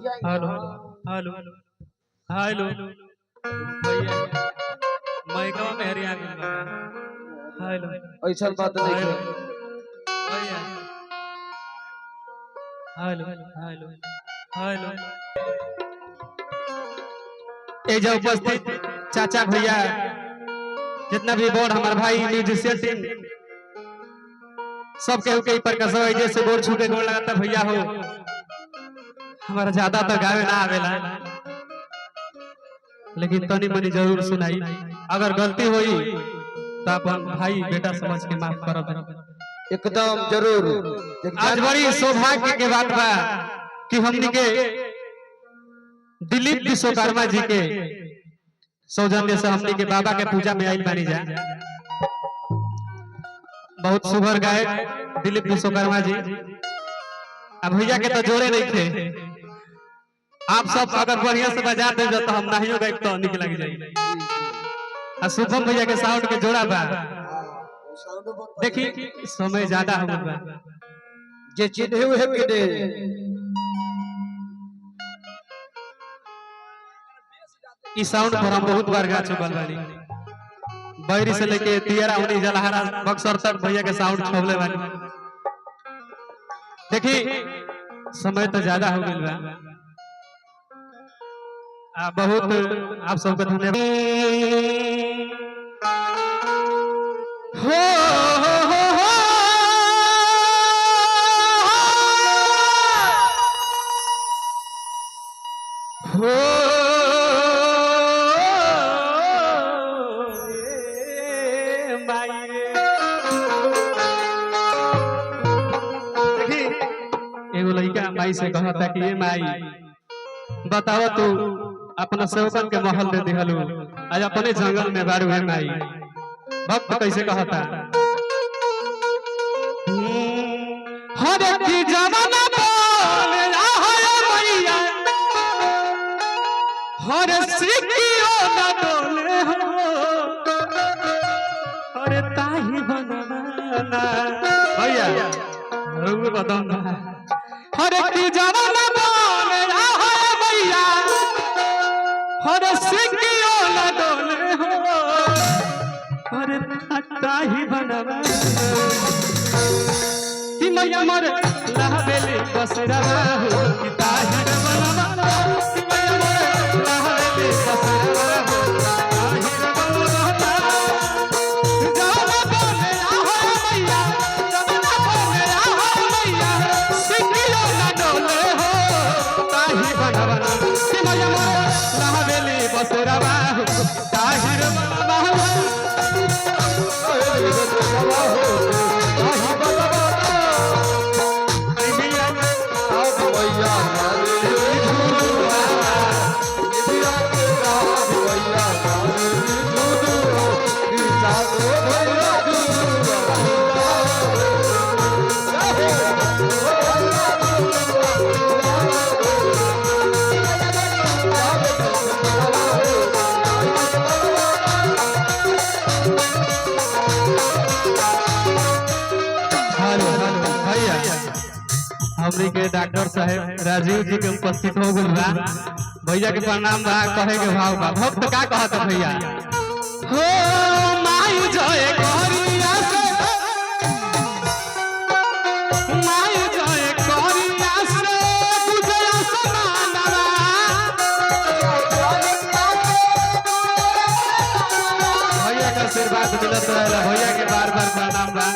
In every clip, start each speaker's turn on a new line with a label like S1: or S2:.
S1: Hello hello hello भैया माइकवा में हरिया हेलो
S2: ऐसा बात नहीं है
S1: भैया हेलो हेलो हेलो ए जो उपस्थित चाचा भैया जितना भी बोर्ड हमारे भाई म्यूजिशियन टीम सब केहू के पर कसो जैसे गोड़ छू के गोड़ लगाता भैया हो हमारा ज्यादा तो गावे ना आवेला लेकिन तनी मनी जरूर सुनाई अगर गलती हुई तो अपन भाई बेटा समझ के माफ कर दे
S2: एकदम जरूर।
S1: आज बड़ी सौभाग्य के बात बा कि हमनी के दिलीप विश्वकर्मा जी के सौजन्य से हमनी के बाबा के पूजा में आइल बानी जा। बहुत सुघर गायक दिलीप विश्वकर्मा जी अब भैया के तो जोड़े नहीं थे। आप सब अगर बढ़िया से बजा दे तो हम नहीं गायक तो निक लग जाए। शुभम भैया के साउंड के जोड़ा बा देखी समय ज्यादा हो गया
S2: जे चिन्हे है के दे
S1: इस साउंड पर हम बहुत बार गा चुकल बानी बैरी से लेके तियारा उनी जलहारा बक्सर तक भैया के साउंड छोड़ले बानी। देखी समय तो ज्यादा हो गइल बा बहुत आप सबको धन्यवाद हो एगो लड़का माई से कहता कि ये माई बताओ तू अपना सेवकन के महल में दिहलू आज अपने जंगल में बारू है माई भक्त कैसे कहता हरे की जमाना बोले मैया हरे सिकियो न डोले हो हरे ताही बनवाना भैया रुक बदम हरे की जमाना बोले मैया हरे सिकियो न डोले हो हरे ताही बनवाना कि मैया मोर लहबेली बसरा हो कि ताही बनवाना कि मैया मोर लहबेली बसरा हो ताही बनवाना जमाना बोले मैया जमाना बोले मैया सिकियो न डोले हो ताही बनवाना कि मैया मोर लहबेली बसरा हो ताही बनवाना हमरी के डॉक्टर साहब राजीव जी के उपस्थित हो गइल बा भैया के प्रणाम बा कहे के भाव बा भक्त का कहत भैया हो माई जय करिया से माई जय करिया से पूजया समानवा भैया का आशीर्वाद मिलत रहेला भैया के बार-बार प्रणाम बा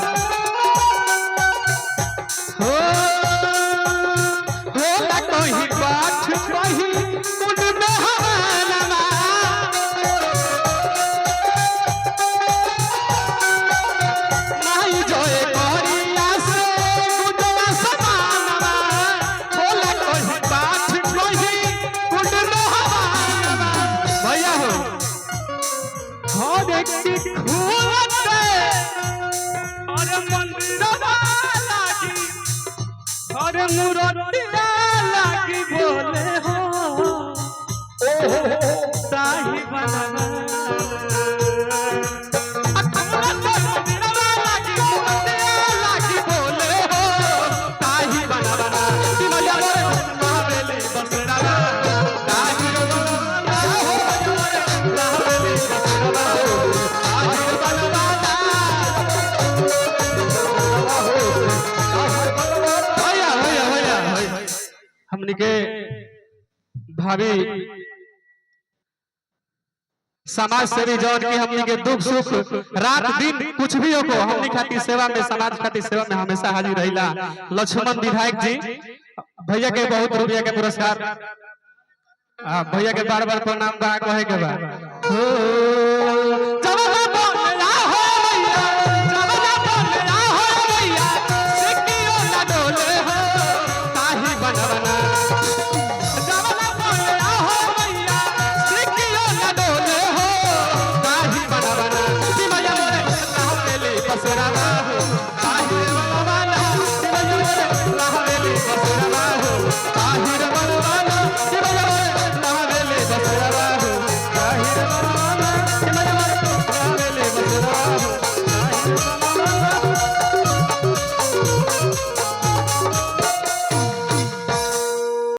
S1: हमनी के भाभी समाज सेवी जौन की हमनी के दुख सुख रात दिन कुछ भी हो हमनी खातिर सेवा में समाज खातिर सेवा में हमेशा हाजिर रहिला लक्ष्मण विधायक जी भैया के बहुत रुपया के पुरस्कार भैया के बार बार प्रणाम बा कहे के बा Será